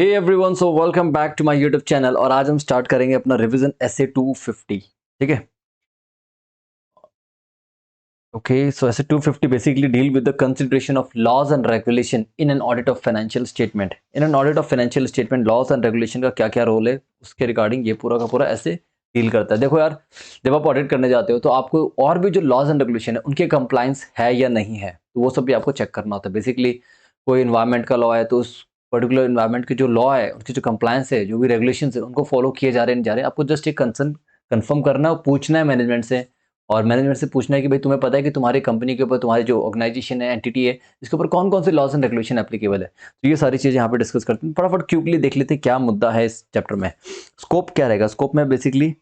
Hey everyone, so welcome back to my YouTube channel. और आज हम स्टार्ट करेंगे अपना रिवीजन एसए 250। ठीक है, okay. So SA 250 basically deal with the consideration of laws and regulation in an audit of financial statement. In an audit of financial statement laws and regulation का क्या क्या रोल है, उसके regarding ये पूरा का पूरा ऐसे डील करता है। देखो यार, जब आप ऑडिट करने जाते हो तो आपको और भी जो लॉज एंड रेगुलेशन है उनके कंप्लाइंस है या नहीं है, तो वो सब भी आपको चेक करना होता है। बेसिकली कोई इन्वायरमेंट का लॉ है तो उस पर्टिकुलर इन्वायरमेंट के जो लॉ है, उनकी जो कंप्लायंस है, जो भी रेगुलेशंस है, उनको फॉलो किए जा रहे हैं नहीं जा रहे हैं, आपको जस्ट एक कंसर्न कंफर्म करना है और पूछना है मैनेजमेंट से। और मैनेजमेंट से पूछना है कि भाई तुम्हें पता है कि तुम्हारी कंपनी के ऊपर, तुम्हारी जो ऑर्गेनाइजेशन है, एंटिटी है, इसके ऊपर कौन कौन से लॉज एंड रेगुलेशन एप्लीकेबल है। तो ये सारी चीजें यहाँ पे डिस्कस करते हैं। फटाफट क्विकली देख लेते हैं क्या मुद्दा है इस चैप्टर में। स्कोप क्या रहेगा? स्कोप में basically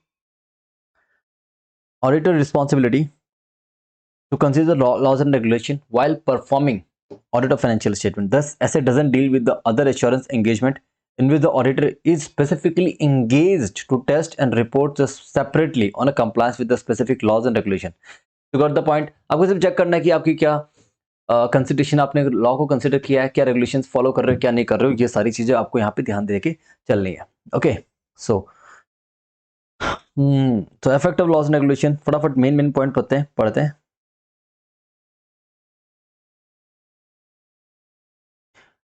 auditor responsibility to consider laws and regulation while performing audit of financial statement. Thus, asset doesn't deal with the other assurance engagement in which the auditor is specifically engaged to test and report just separately on a compliance with the specific laws and regulation. You got the point? आपको सिर्फ check करना है कि आपकी क्या consideration, आपने law को consider किया है, क्या रेगुलेशंस फॉलो कर रहे हो, क्या नहीं कर रहे हो। ये सारी चीजें आपको यहाँ पे ध्यान दे के चलनी है। ओके, सो तो effect of laws and regulation, फटाफट मेन पॉइंट पढ़ते हैं।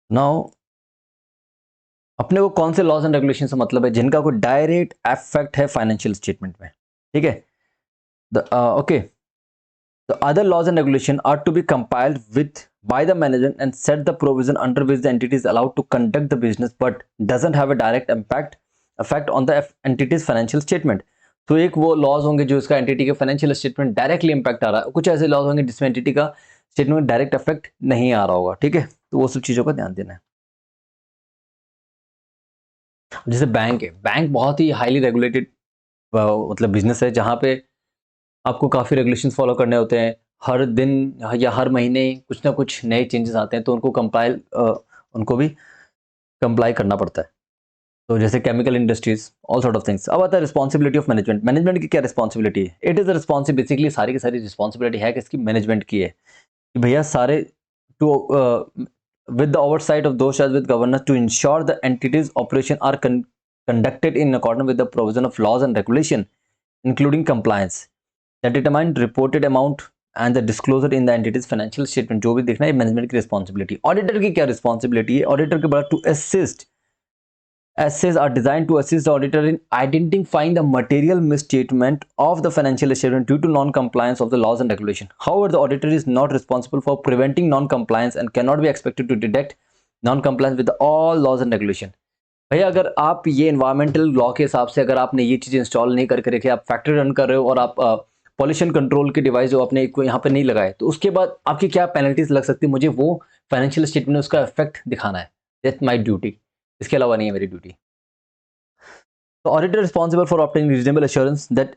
नाउ अपने को कौन से लॉज एंड रेगुलेशन से मतलब है जिनका कोई डायरेक्ट इफेक्ट है फाइनेंशियल स्टेटमेंट में। ठीक है, okay. The other laws and regulation are to be compiled with by the management and set the provision under which the entity is allowed to conduct the business but doesn't have a direct effect on the entity's financial statement. तो एक वो laws होंगे जो इसका entity के financial statement directly impact आ रहा है, कुछ ऐसे लॉज होंगे जिसमें एंटिटी का स्टेटमेंट डायरेक्ट इफेक्ट नहीं आ रहा होगा। ठीक है, तो वो सब चीजों का ध्यान देना है। जैसे बैंक है, बैंक बहुत ही हाईली रेगुलेटेड मतलब बिजनेस है, जहाँ पे आपको काफ़ी रेगुलेशंस फॉलो करने होते हैं। हर दिन या हर महीने कुछ ना कुछ नए चेंजेस आते हैं, तो उनको भी कंप्लाई करना पड़ता है। तो जैसे chemical industries, all sort of things. अब आता है रिस्पॉन्सिबिलिटी ऑफ मैनेजमेंट। मैनेजमेंट की क्या रिस्पॉन्सिबिलिटी है? इट इज़ रिस्पॉन्सिबिलिटी, बेसिकली सारी की सारी रिस्पॉन्सिबिलिटी है किसकी? मैनेजमेंट की है कि भैया सारे to with the oversight of those charged with governance to ensure the entity's operation are conducted in accordance with the provision of laws and regulation, including compliance that determine reported amount and the disclosure in the entity's financial statement। जो भी देखना है management की responsibility. Auditor की क्या responsibility है? Auditor के बाद to assist, essays are designed to assist the auditor in identifying the material misstatement of the financial statement due to non-compliance of the laws and regulation. However, the auditor is not responsible for preventing non-compliance and cannot be expected to detect non-compliance with all laws and regulation. भैया अगर आप ये environmental law के हिसाब से अगर आपने ये चीज़ इंस्टॉल नहीं करके रखे, आप फैक्ट्री रन कर रहे हो और आप पॉल्यूशन कंट्रोल के डिवाइस जो आपने यहाँ पे नहीं लगाए, तो उसके बाद आपकी क्या पेनल्टीज लग सकती है? मुझे वो फाइनेंशियल स्टेटमेंट में उसका इफेक्ट दिखाना है। दैट्स माई ड्यूटी, इसके अलावा नहीं है मेरी duty. The auditor is responsible for obtaining reasonable assurance that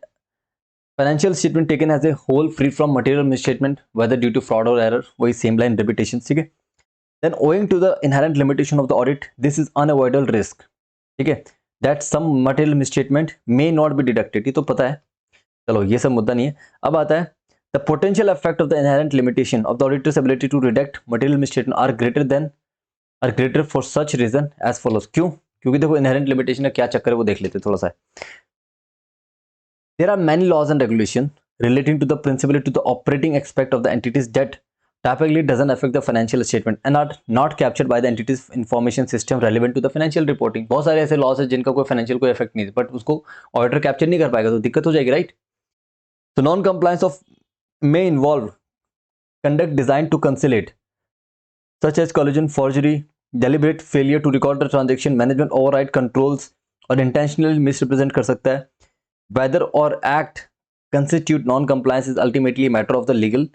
financial statement taken as a whole free from material misstatement, whether due to fraud or error, वही same line repetition, ठीक है। Then owing to the inherent limitation of the audit, this is unavoidable risk, ठीक है, that some material misstatement may not be deducted। ये तो पता है, चलो ये सब मुद्दा नहीं है। अब आता है the potential effect of the inherent limitation of the auditor's ability to deduct material misstatement are greater for such reason as follows। क्यों? क्योंकि देखो इनहेरेंट लिमिटेशन का क्या चक्कर है वो देख लेते हैं थोड़ा सा। There are many laws and regulations relating to the principally to the operating aspect of the entity's debt typically doesn't affect the financial statement and are not captured by the entity's information system relevant to the financial reporting। बहुत सारे ऐसे loss है जिनका कोई financial कोई effect नहीं है, but उसको ऑडिटर कैप्चर नहीं कर पाएगा तो दिक्कत हो जाएगी, राइट। तो non compliance of may involve conduct designed to conciliate such as collusion, forgery, deliberate failure to record the transaction, management override controls और intentionally misrepresent कर सकता है। Whether or act constitute non-compliance is ultimately a matter of the legal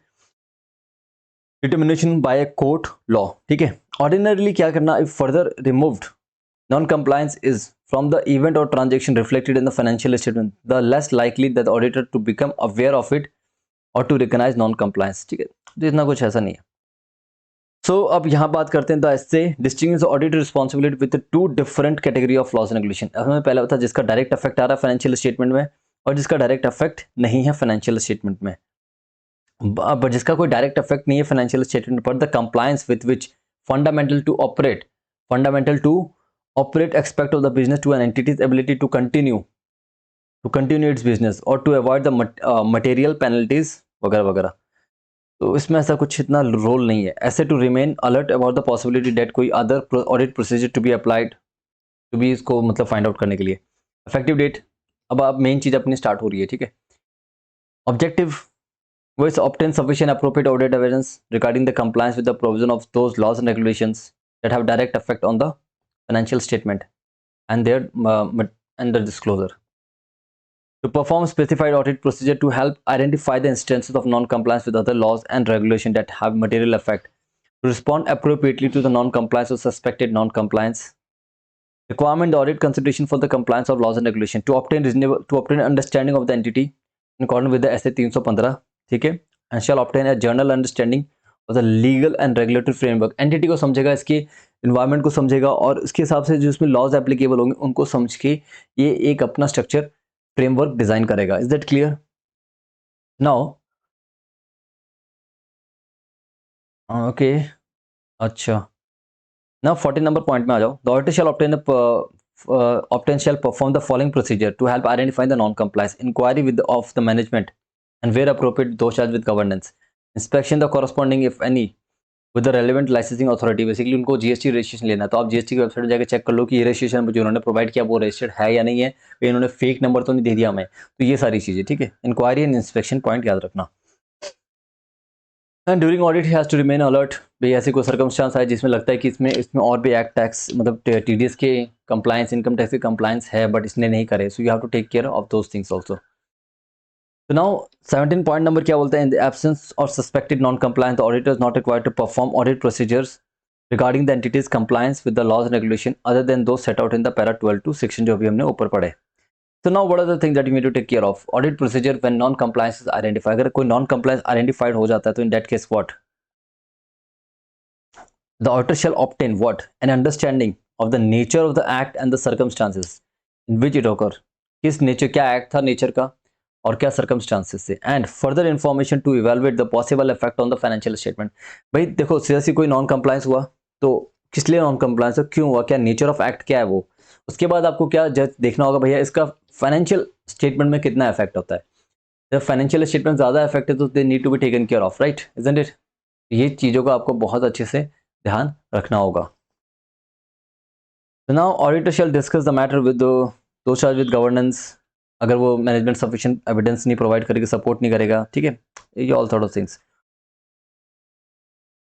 determination by a court law। ठीक है, ordinarily क्या करना? if further removed non-compliance is from the event or transaction reflected in the financial statement, the less likely that the auditor to become aware of it or to recognize non-compliance। ठीक है, तो इतना कुछ ऐसा नहीं है। सो अब यहाँ बात करते हैं the essay distinguish audit responsibility with two different category of loss and regulation. हमें पहला था जिसका डायरेक्ट इफेक्ट आ रहा है फाइनेंशियल स्टेटमेंट में और जिसका डायरेक्ट इफेक्ट नहीं है फाइनेंशियल स्टेटमेंट में। अब जिसका कोई डायरेक्ट इफेक्ट नहीं है फाइनेंशियल स्टेटमेंट पर, the compliance with which fundamental to operate aspect of the business to an entity's ability to continue its business or to avoid the material penalties वगैरह वगैरह। तो इसमें ऐसा कुछ इतना रोल नहीं है। ऐसे to remain alert about the possibility that कोई other audit procedure to be applied, to be इसको मतलब फाइंड आउट करने के लिए। इफेक्टिव डेट, अब मेन चीज़ अपनी स्टार्ट हो रही है, ठीक है। Objective was obtain sufficient appropriate audit evidence regarding the compliance with the provision of those laws and regulations that have direct effect on the financial statement and their and the disclosure. To perform specified audit procedure to help identify the instances of non-compliance with other laws and regulations that have material effect. To respond appropriately to the non-compliance or suspected non-compliance. Requirement audit consideration for the compliance of laws and regulations. To obtain understanding of the entity in accordance with the SA 315, ठीक है, and shall obtain a general understanding of the legal and regulatory framework. Entity को समझेगा, इसके environment को समझेगा और इसके हिसाब से जो इसमें लॉज एप्लीकेबल होंगे उनको समझ के ये एक अपना स्ट्रक्चर फ्रेमवर्क डिजाइन करेगा। Is that clear? Now okay, अच्छा, नाउ 14 नंबर पॉइंट में आ जाओ। The auditor shall obtain shall perform the following procedure to help identify the non compliance, inquiry with of the management and where appropriate those charged with governance, inspection the corresponding if any with the relevant licensing authority। Basically उनको GST registration लेना है, तो आप GST की website में जाकर check कर लो कि ये रजिस्ट्रेशन जो उन्होंने प्रोवाइड किया वो रजिस्टर्ड है या नहीं है, कहीं इन्होंने फेक नंबर तो नहीं दे दिया हमें। तो ये सारी चीजें, ठीक है। इंक्वायरी एंड इंस्पेक्शन पॉइंट याद रखना। And during audit he has to remain alert, भाई ऐसी कोई सर्कमस्टांस है जिसमें लगता है कि इसमें और भी एक्ट टैक्स मतलब टीडीएस के कंप्लायंस, इनकम टैक्स के कंप्लायंस है बट इसने नहीं करे, so you have to take care of those things also. So now 17 point number क्या बोलता है? In the absence or suspected non-compliance, the auditor is not required to perform audit procedures regarding the entity's compliance with the laws and regulation other than those set out in the para 12 section जो अभी हमने ऊपर पढ़े। So now what are the things that you need to take care of? Audit procedure when non-compliance is identified. अगर कोई non-compliance identified हो जाता है तो in that case what? The auditor shall obtain what? An understanding of the nature of the act and the circumstances in which it occur. किस nature, क्या act था nature का और क्या सर्कमस्टांसेस से, and further information to evaluate the possible effect on the financial statement. भाई देखो, सीधा कोई नॉन कंप्लायंस हुआ तो किस लिए नॉन कंप्लायंस है, क्यों हुआ, क्या नेचर ऑफ एक्ट क्या है वो। उसके बाद आपको क्या देखना होगा, भैया इसका फाइनेंशियल स्टेटमेंट में कितना इफेक्ट होता है। जब फाइनेंशियल स्टेटमेंट ज़्यादा इफेक्ट है तो they need to be taken care of, right, isn't it. ये चीज़ों का आपको बहुत अच्छे से ध्यान रखना होगा। Now auditor shall discuss the matter with दो चार्ज विद गवर्नेंस, अगर वो मैनेजमेंट सफिशिएंट एविडेंस नहीं प्रोवाइड करेगा, सपोर्ट नहीं करेगा, ठीक है, ये ऑल सॉर्ट ऑफ थिंग्स।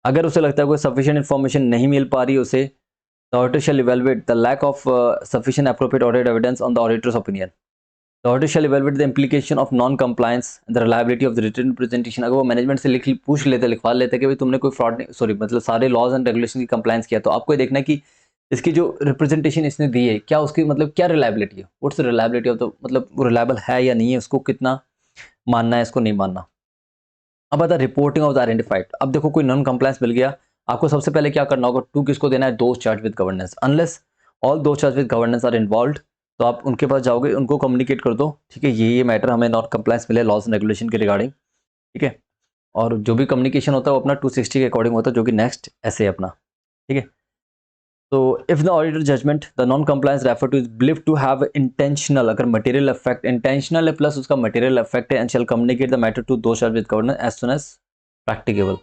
अगर उसे लगता है कोई सफिशिएंट इन्फॉर्मेशन नहीं मिल पा रही उसे, the auditor shall evaluate the lack of sufficient appropriate audit evidence on the auditor's opinion. The auditor shall evaluate the implication of non compliance and the reliability of the written presentation. अगर वो management से पूछ लेते, लिखवा लेते कि भाई तुमने कोई फ्रॉड नहीं, सॉरी मतलब सारे लॉज एंड रेगुलेशन की कंप्लायंस किया, तो आपको ये देखना कि इसकी जो रिप्रेजेंटेशन इसने दी है क्या उसकी मतलब क्या रिलायबिलिटी है, what's the reliability of the, मतलब वो रिलायबल है या नहीं है, उसको कितना मानना है, इसको नहीं मानना। अब आता है रिपोर्टिंग ऑफ द आइडेंटिफाइड। अब देखो कोई नॉन कंप्लायंस मिल गया, आपको सबसे पहले क्या करना होगा, टू किसको देना है, those charge with governance. Unless all those charge with governance are involve, तो आप उनके पास जाओगे, उनको कम्युनिकेट कर दो, ठीक है, ये मैटर हमें नॉन कंप्लायंस मिले लॉज एंड रेगुलेशन के रिगार्डिंग, ठीक है। और जो भी कम्युनिकेशन होता है वो अपना 260 के अकॉर्डिंग होता है, जो कि नेक्स्ट ऐसे अपना, ठीक है। So if the auditor judgment the non-compliance referred to is believed to have intentional, अगर material effect, intentional है plus उसका material effect है, and shall communicate the matter to those charged with governance as soon as practicable.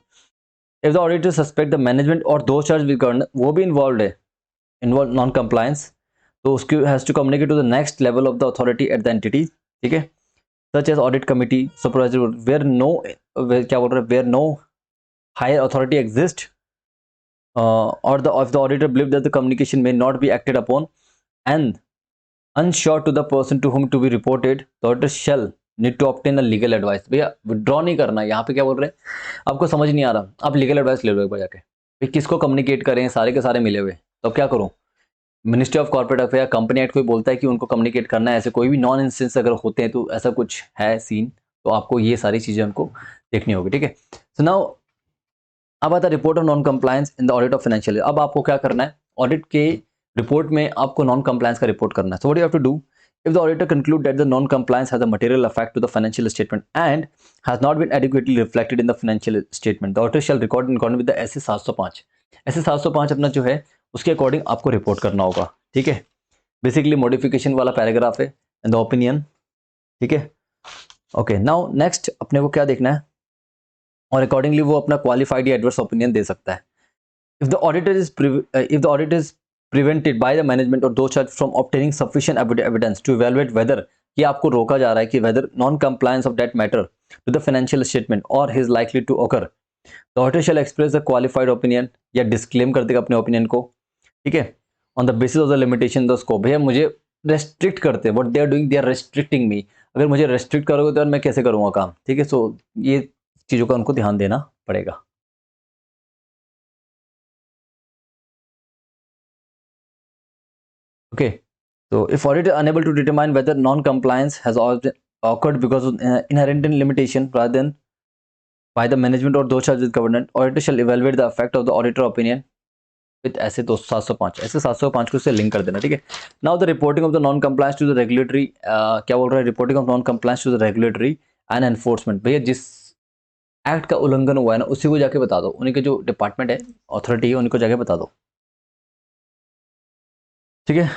If the auditor suspect the management or those charged with governance वो भी involved है, involved non-compliance, तो उसको has to communicate to the next level of the authority at the entity, ठीक है, such as audit committee, supervisory board, क्या बोल रहे हैं, where no higher authority exists, or if the auditor believes that the communication may not be acted upon and unsure to the person to whom to be reported, the auditor shall need to obtain a legal advice। भैया withdraw नहीं करना, यहाँ पे क्या बोल रहे हैं, आपको समझ नहीं आ रहा, आप लीगल एडवाइस ले लो एक बार जाके, भाई किसको कम्युनिकेट करें, सारे के सारे मिले हुए, तो अब क्या करूँ, ministry of corporate affair, company act कोई बोलता है कि उनको कम्युनिकेट करना है, ऐसे कोई भी नॉन इंस्टेंस अगर होते हैं तो ऐसा कुछ है सीन, तो आपको ये सारी चीज़ें उनको देखनी होगी, ठीक है। सो नाउ अब आता है report of non compliance in the audit of financial. अब आपको क्या करना है, ऑडिट के रिपोर्ट में आपको नॉन कंप्लायंस का रिपोर्ट करना है। So what you have to do, if the auditor conclude that the non compliance has a material effect to the financial statement and has not been adequately reflected in the financial statement, the auditor shall record in according with the SA 705। SA 705 अपना जो है उसके according आपको report करना होगा, ठीक है। Basically modification वाला पैराग्राफ है एंड द ओपिनियन, ठीक है। ओके, नाउ नेक्स्ट अपने को क्या देखना है, और अकॉर्डिंगली वो अपना क्वालिफाइड या एडवर्स ओपिनियन दे सकता है। If the audit is prevented by the management or those charged from obtaining sufficient evidence to evaluate whether कि आपको रोका जा रहा है कि whether non-compliance of that matter to the financial statement or is likely to occur, the auditor shall express a qualified opinion या disclaim कर देगा अपने opinion को, ठीक है, on the basis of the limitation the scope। भैया मुझे restrict करते हैं, what they are doing, they are restricting me। अगर मुझे restrict करोगे तो मैं कैसे करूँगा काम, ठीक है। सो ये चीज़ों का उनको ध्यान देना पड़ेगा। Okay, so if auditor unable to determine whether non-compliance has occurred because of inherent limitation rather than by the management or those charged with governance, auditor shall evaluate the effect of the auditor opinion with ऐसे 705 ऐसे 705 को उससे link कर देना, ठीक है। Now the reporting of the non compliance to the regulatory, क्या बोल रहा है, reporting of non compliance to the regulatory and enforcement. भैया जिस एक्ट का उल्लंघन हुआ है ना, उसी को जाके बता दो, उन्हीं के जो डिपार्टमेंट है, अथॉरिटी है, उनको जाके बता दो, ठीक है।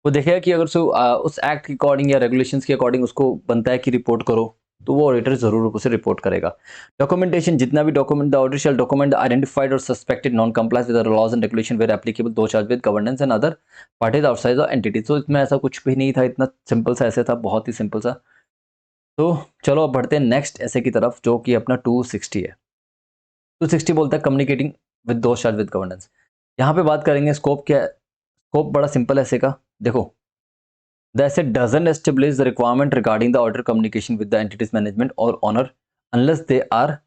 वो देखेगा कि अगर उस एक्ट के अकॉर्डिंग या रेगुलेशंस के अकॉर्डिंग उसको बनता है कि रिपोर्ट करो, तो वो ऑडिटर जरूर उसे रिपोर्ट करेगा। डॉक्यूमेंटेशन, जितना भी document, the auditor shall document the identified और suspected non compliance with the laws and regulation where applicable, those charge with governance and other parties outside the entity. तो इसमें ऐसा कुछ भी नहीं था, इतना सिंपल सा ऐसे था, बहुत ही सिंपल सा। तो चलो अब बढ़ते हैं नेक्स्ट ऐसे की तरफ, जो कि अपना 260 है। 260 बोलता है कम्युनिकेटिंग विद दो चार्ज विद गवर्नेंस। यहाँ पे बात करेंगे स्कोप क्या है। स्कोप बड़ा सिंपल है ऐसे का, देखो, the asset doesn't establish the requirement regarding the auditor communication with the entity's management or owner unless they are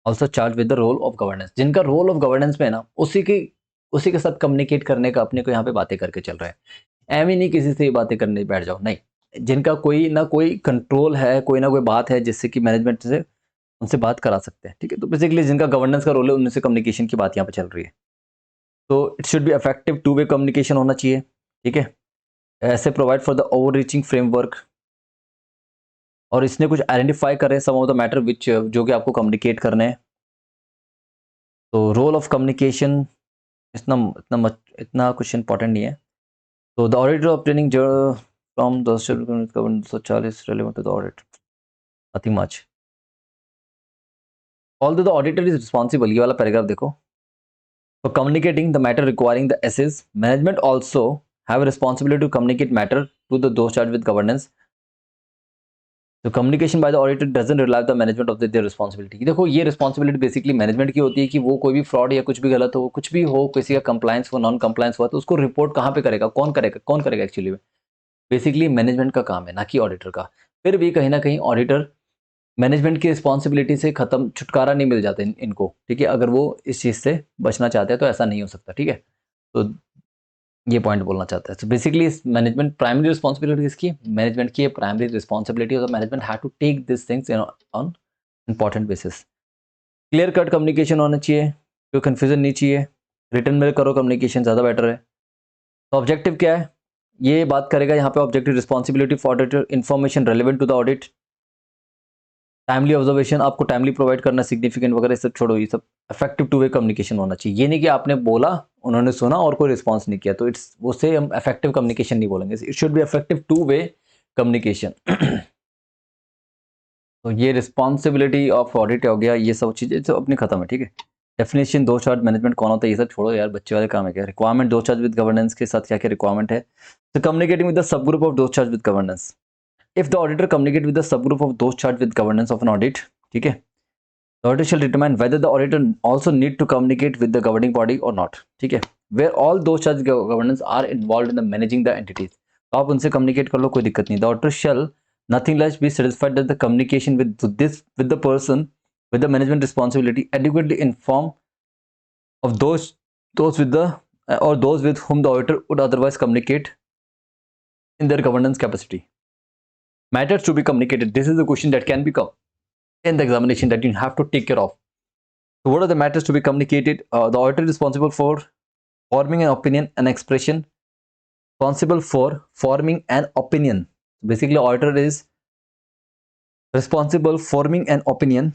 also charged with the role of governance। जिनका रोल ऑफ गवर्नेंस में है ना, उसी के साथ कम्युनिकेट करने का अपने को यहाँ पे बातें करके चल रहा है। एम ही नहीं किसी से बातें करने बैठ जाओ, नहीं। जिनका कोई ना कोई कंट्रोल है, कोई ना कोई बात है जिससे कि मैनेजमेंट से उनसे बात करा सकते हैं, ठीक है। तो बेसिकली जिनका गवर्नेंस का रोल है, उनसे कम्युनिकेशन की बात यहाँ पे चल रही है। तो it should be effective to way communication होना चाहिए, ठीक है। ऐसे provide for the over reaching framework, और इसने कुछ आइडेंटिफाई करे सम ऑफ द मैटर विच, जो कि आपको कम्युनिकेट करने हैं। तो रोल ऑफ कम्युनिकेशन इतना कुछ इंपॉर्टेंट नहीं है। तो the auditor obtaining from the 240 relevant to the audit, nothing much. Although the auditor is responsible, ये वाला पैराग्राफ देखो, for communicating the matter requiring the assess, management also have responsibility to communicate matter to the those charged with governance. तो communication by the auditor doesn't relieve the management of their responsibility. देखो, ये responsibility basically management की होती है कि वो कोई भी फ्रॉड या कुछ भी गलत हो, कुछ भी हो, किसी का कंप्लायंस हो, नॉन कंप्लायंस हुआ, तो उसको रिपोर्ट कहाँ पे करेगा, कौन करेगा एक्चुअली में, बेसिकली मैनेजमेंट का काम है, ना कि ऑडिटर का। फिर भी कहीं ना कहीं ऑडिटर मैनेजमेंट की रिस्पॉन्सिबिलिटी से खत्म, छुटकारा नहीं मिल जाता इनको, ठीक है। अगर वो इस चीज़ से बचना चाहते हैं तो ऐसा नहीं हो सकता, ठीक है। तो ये पॉइंट बोलना चाहता है। So basically management primary responsibility किसकी, मैनेजमेंट की प्राइमरी रिस्पॉन्सिबिलिटी, और management have to take this things on important basis. Clear cut communication होना चाहिए, कोई कन्फ्यूजन नहीं चाहिए, रिटर्न में करो कम्युनिकेशन, ज़्यादा बेटर है। तो ऑब्जेक्टिव क्या है, ये बात करेगा यहाँ पे। Objective, responsibility for auditor, information relevant to the audit, timely observation, आपको टाइमली प्रोवाइड करना, सिग्निफिकेंट वगैरह सब छोड़ो, ये सब इफेक्टिव टू वे कम्युनिकेशन होना चाहिए। ये नहीं कि आपने बोला, उन्होंने सुना और कोई रिस्पॉन्स नहीं किया, तो इट्स उसे हम इफेक्टिव कम्युनिकेशन नहीं बोलेंगे। It should be effective to way communication. तो ये रिस्पॉन्सिबिलिटी ऑफ ऑडिट हो गया, ये सब चीज़ें तो अपनी खत्म है, ठीक है। डेफिनेशन, दो चार्ज मैनेजमेंट कौन होता है, ये सब छोड़ो यार, बच्चे वाले काम है क्या। रिक्वायरमेंट, दो चार्ज विद गवर्नेंस के साथ क्या क्या रिक्वायरमेंट है। तो communicating with the sub group of those charge with governance, if the auditor communicate with the sub group of those charge with governance of an audit, ठीक है, the auditor shall determine whether the auditor also need to communicate with the governing body or not, ठीक है, where all those charge governance are involved in the managing the entities। तो आप उनसे communicate कर लो, कोई दिक्कत नहीं। the auditor shall nothing less be satisfied that the communication with the person with the management responsibility adequately inform of those with the or those with whom the auditor would otherwise communicate in their governance capacity। Matters to be communicated, this is the question that can become in the examination that you have to take care of। So what are the matters to be communicated? The auditor is responsible for forming an opinion and expression, responsible for forming an opinion, basically auditor is responsible forming an opinion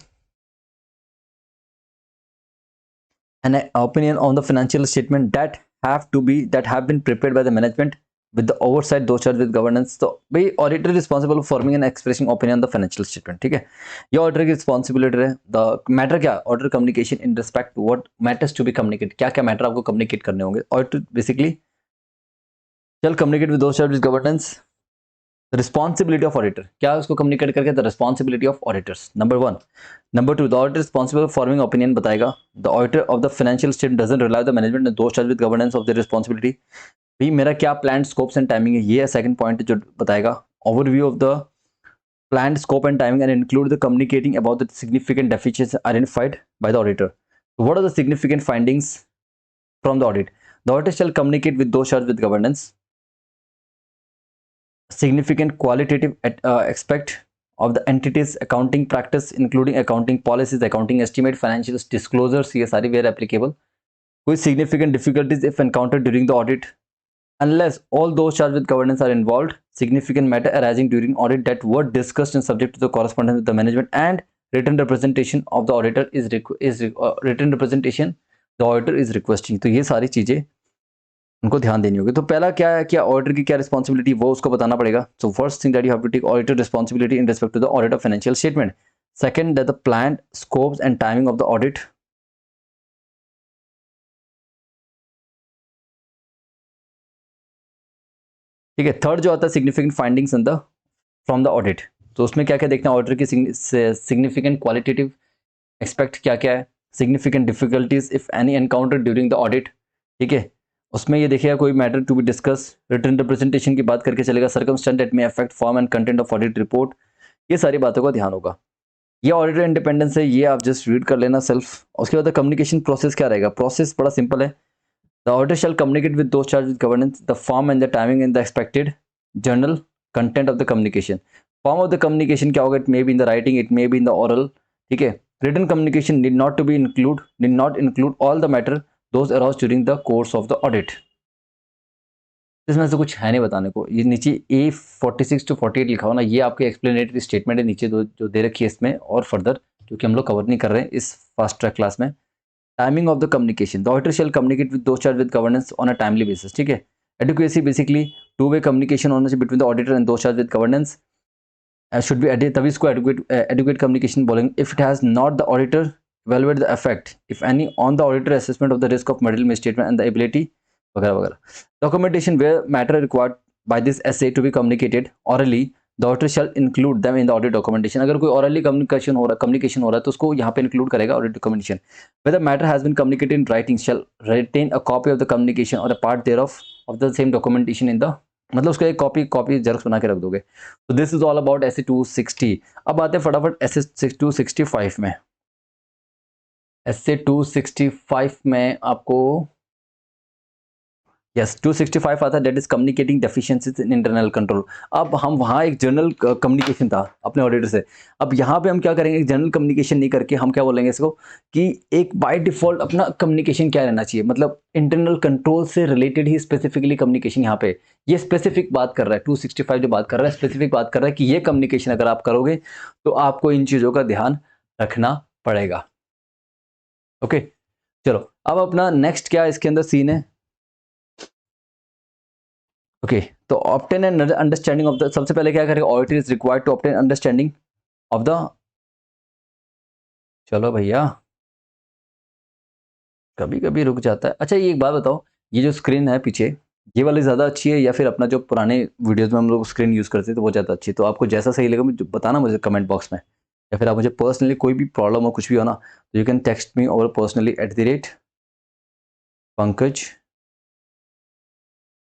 an opinion on the financial statement that have been prepared by the management with the oversight those charged with governance. तो भाई auditor responsible for forming and expressing opinion on the financial statement, ठीक है, ये auditor की responsibility है. The matter क्या, auditor communication in respect what matters to be communicate, क्या क्या मैटर आपको कम्युनिकेट करने होंगे. Auditor basically shall communicate with those charged with governance. Responsibility of auditor, क्या उसको कम्युनिकेट करके, the responsibility of auditors, number 1. Number 2, the auditor responsible forming opinion बताएगा. The auditor of the financial statement doesn't relieve the management and those charged with governance of the responsibility. भाई मेरा क्या plan scopes and timing है, ये second point जो बताएगा. Overview of the plan scope and timing and include the communicating about the significant deficiency identified by the auditor. What are the significant findings from the audit. The auditor shall communicate with those charged with governance significant qualitative aspect of the entity's accounting practice including accounting policies, accounting estimate, financial disclosures, ये सारी where applicable. कोई significant difficulties if encountered during the audit unless all those charged with governance are involved, significant matter arising during audit that were discussed and subject to the correspondence with the management and written representation of the auditor written representation the auditor is requesting. तो ये सारी चीजें उनको ध्यान देनी होगी. तो पहला क्या है, क्या ऑडिटर की क्या रिस्पॉन्सिबिलिटी वो उसको बताना पड़ेगा. So first thing that you have to take auditor responsibility in respect to the audit of financial statement. Second that the plan scopes and timing of the audit. ठीक है. थर्ड जो आता है significant findings in the from the audit. तो उसमें क्या क्या देखते हैं ऑडिटर की सिग्निफिकेंट क्वालिटेटिव एक्सपेक्ट क्या क्या है, significant difficulties if any encounter during the audit. ठीक है. उसमें ये देखिएगा कोई matter to be discuss, written representation की बात करके चलेगा, circumstance that may affect form and content of audit report. ये सारी बातों का ध्यान होगा. ये ऑडिटर इंडिपेंडेंस है, ये आप जस्ट रीड कर लेना सेल्फ. उसके बाद कम्युनिकेशन प्रोसेस क्या रहेगा. प्रोसेस बड़ा सिंपल है. The auditor shall communicate with those charged with governance the form and the timing and the expected general content of the communication. Form of the communication क्या होगा, it may be in the writing, it may be in the oral. ठीक है. Written communication need not include all the matter those arise during the course of the audit. इसमें से कुछ है नहीं बताने को. ये नीचे A46 to 48 लिखा हो ना, ये आपके एक्सप्लेनेटरी स्टेटमेंट है नीचे जो दे रखी है इसमें, और फर्दर क्योंकि हम लोग कवर नहीं कर रहे हैं इस फास्ट ट्रैक क्लास में. Timing of the communication. The auditor shall communicate with those charged with governance on a timely basis. ठीक है. Adequacy basically two way communication होना चाहिए between the auditor and those charged with governance should be added, तभी इसको adequate communication बोलेंगे. If it has not the auditor evaluate the effect if any on the auditor assessment of the risk of material misstatement and the ability वगैरह वगैरह. Documentation where matter required by this essay to be communicated orally, the auditor shall include them in the audit documentation. अगर कोई orally communication हो रहा है तो उसको यहाँ पे include करेगा audit documentation. Whether matter has been communicated in writing, shall retain a copy of the communication or a part thereof of the same documentation in the, मतलब उसका एक कॉपी जेरॉक्स बना के रख दोगे. तो this is all about essay 260. अब आते हैं फटाफट essay 265 में. essay 265 में आपको यस 265 आता है, that is communicating deficiencies in internal control. अब हम वहाँ एक जनरल कम्युनिकेशन था अपने ऑडिटर से. अब यहाँ पे हम क्या करेंगे, एक जनरल कम्युनिकेशन नहीं करके हम क्या बोलेंगे इसको कि एक बाय डिफॉल्ट अपना कम्युनिकेशन क्या रहना चाहिए, मतलब इंटरनल कंट्रोल से रिलेटेड ही स्पेसिफिकली कम्युनिकेशन. यहाँ पे ये स्पेसिफिक बात कर रहा है 265 जो बात कर रहा है, स्पेसिफिक बात कर रहा है कि ये कम्युनिकेशन अगर आप करोगे तो आपको इन चीज़ों का ध्यान रखना पड़ेगा. ओके. चलो अब अपना नेक्स्ट क्या इसके अंदर सीन है. ओके. तो obtain an understanding of the, सबसे पहले क्या करेगा, auditor is required to obtain understanding of the, चलो भैया कभी कभी रुक जाता है. अच्छा ये एक बात बताओ, ये जो स्क्रीन है पीछे, ये वाली ज़्यादा अच्छी है या फिर अपना जो पुराने वीडियोस में हम लोग स्क्रीन यूज़ करते थे तो वो ज़्यादा अच्छी है. तो आपको जैसा सही लगे मुझे बताना, मुझे कमेंट बॉक्स में, या फिर आप मुझे पर्सनली कोई भी प्रॉब्लम हो कुछ भी हो ना तो यू कैन टेक्स्ट मी और पर्सनली @पंकज,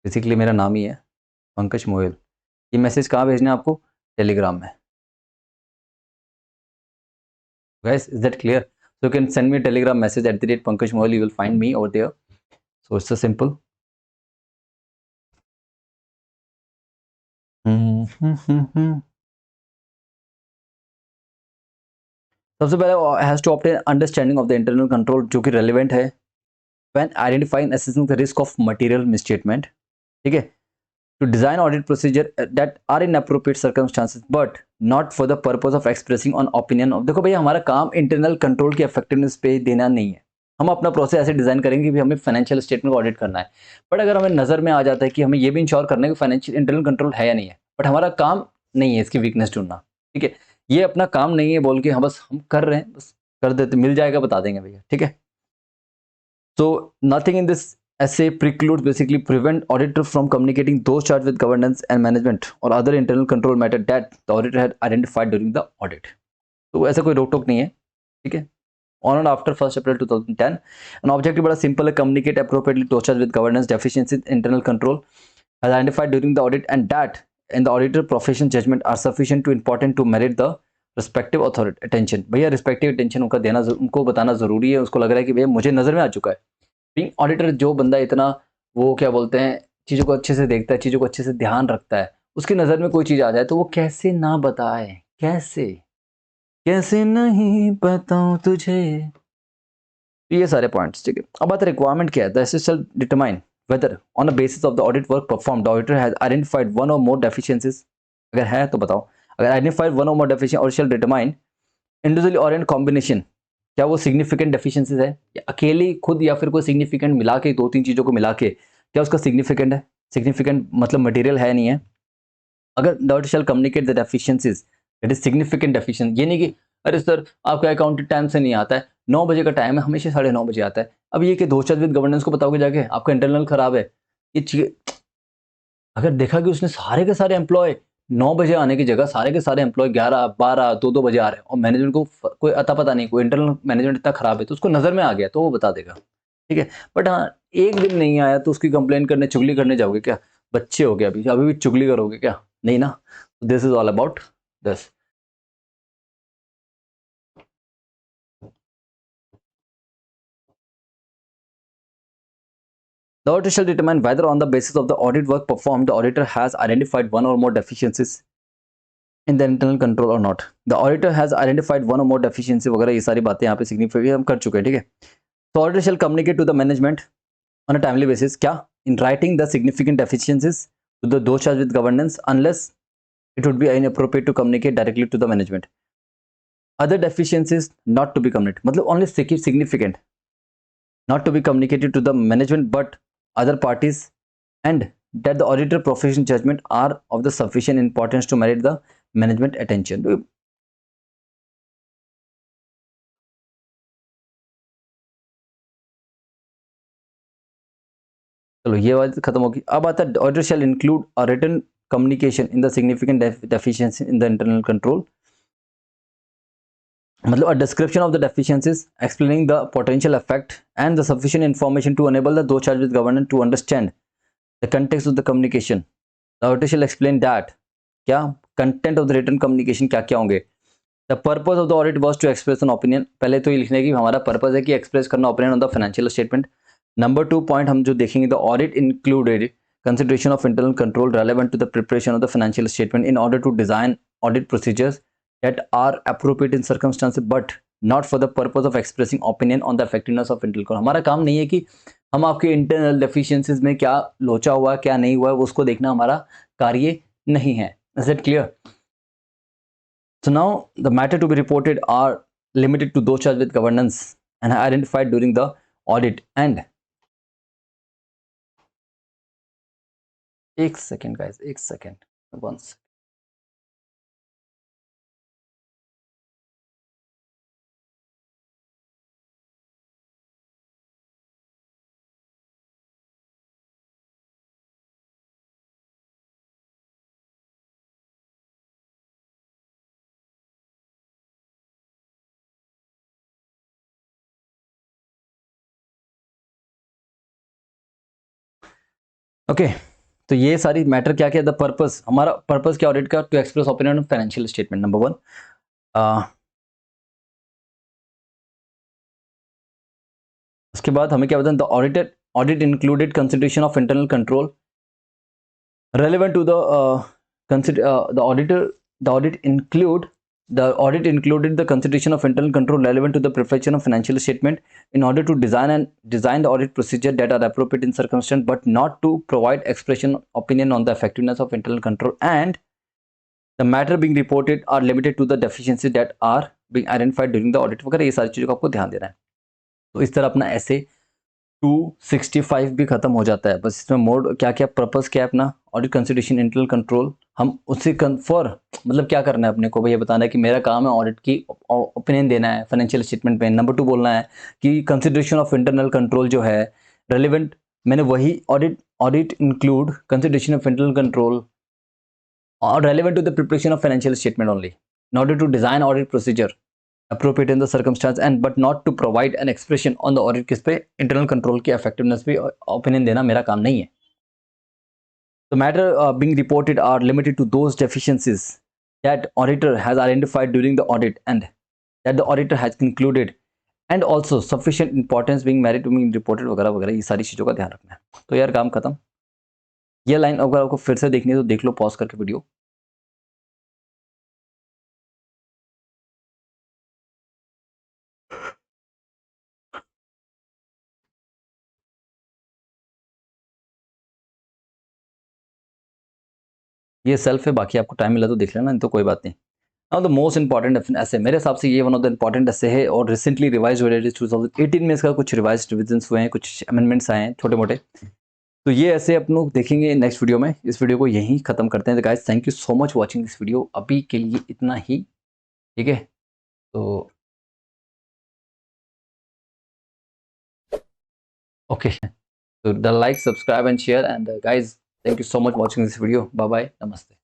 बेसिकली मेरा नाम ही है पंकज मोयल. ये मैसेज कहाँ भेजना है आपको, टेलीग्राम में. Guys is that clear. So you can send me a telegram message @Pankaj Moel. You will find me over there. So it's so simple. सबसे पहले has to obtain understanding of the internal control जो कि relevant है when identifying assessing the risk of material misstatement. ठीक है. To design audit procedure that are in appropriate circumstances but not for the purpose of expressing on opinion of. देखो भैया हमारा काम internal control की इफेक्टिवनेस पे देना नहीं है. हम अपना प्रोसेस ऐसे डिजाइन करेंगे कि हमें फाइनेंशियल स्टेटमेंट को ऑडिट करना है, बट अगर हमें नजर में आ जाता है कि हमें ये भी इंश्योर करना है कि फाइनेंशियल इंटरनल कंट्रोल है या नहीं है, बट हमारा काम नहीं है इसकी वीकनेस ढूंढना, ठीक है, ये अपना काम नहीं है बोल के हम बस हम कर रहे हैं, बस कर देते, मिल जाएगा बता देंगे भैया, ठीक है। So nothing in this essay precludes basically prevent auditor from communicating those charged with governance and management or other internal control matter that the auditor had identified during the audit. तो ऐसा कोई रोक टोक नहीं है, ठीक है। On and after 1st April 2010, an objective बड़ा simple है, communicate appropriately those charged with governance deficiencies, internal control has identified during the audit and that in the auditor profession judgment are sufficient to important to merit the respective authority attention। भैया respective attention उनका देना, उनको बताना जरूरी है, उसको लग रहा है कि भैया मुझे नजर में आ चुका है। बीइंग ऑडिटर, जो बंदा इतना वो क्या बोलते हैं, चीज़ों को अच्छे से देखता है, चीज़ों को अच्छे से ध्यान रखता है, उसकी नज़र में कोई चीज़ आ जाए तो वो कैसे ना बताए, कैसे कैसे नहीं बताऊं तुझे, ये सारे पॉइंट्स, ठीक है। अब बात रिक्वायरमेंट क्या है, the SSL determine whether on the basis of the audit work perform the auditor has identified one और मोर डेफिशिएंसीज, अगर है तो बताओ, अगर आइडेंटिफाइड वन और मोर डेफिशिएंसी और शैल डिटरमाइन इंडिविजुअली और इन कॉम्बिनेशन, क्या वो सिग्निफिकेंट डेफिशिएंसीज है, या अकेली खुद या फिर कोई सिग्निफिकेंट मिला के, दो तीन चीज़ों को मिला के क्या उसका सिग्निफिकेंट है, सिग्निफिकेंट मतलब मटेरियल है नहीं है। अगर the auditor shall communicate the deficiencies that is significant deficiency, ये नहीं कि अरे सर आपका अकाउंट टाइम से नहीं आता है, 9 बजे का टाइम है, हमेशा 9:30 बजे आता है, अब ये कि धोचाज विद गवर्नेंस को बताओगे जाके आपका इंटरनल खराब है, ये चीज अगर देखा कि उसने सारे के सारे एम्प्लॉय 9 बजे आने की जगह सारे के सारे एम्प्लॉय 11, 12, 2-2 बजे आ रहे हैं और मैनेजमेंट को कोई अता पता नहीं, कोई इंटरनल मैनेजमेंट इतना खराब है तो उसको नजर में आ गया तो वो बता देगा, ठीक है। बट हाँ, एक दिन नहीं आया तो उसकी कंप्लेन करने, चुगली करने जाओगे क्या, बच्चे हो गए अभी अभी भी चुगली करोगे क्या, नहीं ना। This is all about this. The auditor shall determine whether on the basis of the audit work performed, the auditor has identified one or more deficiencies in the internal control or not. The auditor has identified one or more deficiency वगैरह ये सारी बातें यहाँ पे significant हम कर चुके हैं, ठीक है। So auditor shall communicate to the management on a timely basis, क्या, in writing the significant deficiencies to the those charged with governance unless it would be inappropriate to communicate directly to the management. Other deficiencies not to be communicated, मतलब only significant, not to be communicated to the management but other parties, and that the auditor profession judgment are of the sufficient importance to merit the management attention। चलो ये बात खत्म होगी। अब आता है auditor shall include a written communication in the significant deficiency in the internal control, मतलब a description of the deficiencies explaining the potential effect and the sufficient information to enable the those charged with governance to understand the context of the communication। The auditor shall explain that क्या content of the written communication क्या क्या होंगे। The purpose of the audit was to express an opinion, पहले तो ये लिखने की हमारा पर्पज है कि एक्सप्रेस करना opinion on the financial statement. Number 2 point हम जो देखेंगे, the audit included consideration of internal control relevant to the preparation of the financial statement in order to design audit procedures that are appropriate in circumstances but not for the purpose of expressing opinion on the effectiveness of internal control। हमारा काम नहीं है कि हम आपके internal deficiencies में क्या लोचा हुआ क्या नहीं हुआ है उसको देखना हमारा कार्य नहीं है। Is it clear? So now the matter to be reported are limited to those charged with governance and identified during the audit and एक सेकेंड गाइस, एक सेकेंड, वंस। ओके, तो ये सारी मैटर क्या क्या, द पर्पस, हमारा purpose क्या audit का, to express opinion on financial statement number 1। उसके बाद हमें क्या बताया, the audit included consideration of internal control relevant to the the auditor, the audit included the consideration of internal control relevant to the preparation of financial statement in order to design the audit procedure that are appropriate in circumstance but not to provide expression opinion on the effectiveness of internal control, and the matter being reported are limited to the deficiencies that are being identified during the audit वगैरह ये सारी चीज़ों का आपको ध्यान देना है। तो इस तरह अपना ऐसे 265 भी खत्म हो जाता है। बस इसमें मोड क्या क्या, पर्पस क्या है अपना, ऑडिट कंसिडरेशन इंटरनल कंट्रोल, हम उससे फॉर मतलब क्या करना है अपने को, भैया बताना है कि मेरा काम है ऑडिट की ओपिनियन देना है फाइनेंशियल स्टेटमेंट पे। नंबर 2 बोलना है कि कंसिडरेशन ऑफ इंटरनल कंट्रोल जो है रेलिवेंट, मैंने वही audit include consideration of internal control और relevant to the preparation of financial statement only in order to design audit procedure appropriate in the circumstance and but not to provide an expression on the audit किस पे internal control की effectiveness पे opinion देना मेरा काम नहीं है। The matter being reported are limited to those deficiencies that auditor has identified during the audit and that the auditor has concluded and also sufficient importance being merit to being reported वगैरह वगैरह, ये सारी चीज़ों का ध्यान रखना है। तो यार काम खत्म। ये लाइन अगर आपको फिर से देखनी है तो देख लो पॉज करके वीडियो। ये सेल्फ है, बाकी आपको टाइम मिला तो देख लेना, नहीं तो कोई बात नहीं। नाउ द मोस्ट इंपॉर्टेंट ऐसे मेरे हिसाब से ये वन ऑफ द इंपॉर्टेंट ऐसे है और रिसेंटली रिवाइज हुए 2018 में इसका कुछ रिवाइज रिविजन्स हुए हैं, कुछ अमेंडमेंट्स आए हैं छोटे मोटे। तो ये ऐसे अपन लोग देखेंगे नेक्स्ट वीडियो में। इस वीडियो को यहीं खत्म करते हैं। Guys thank you so much watching this video, अभी के लिए इतना ही, ठीक है। तो ओके, तो the like subscribe and share and guys thank you so much watching this video, bye bye, नमस्ते।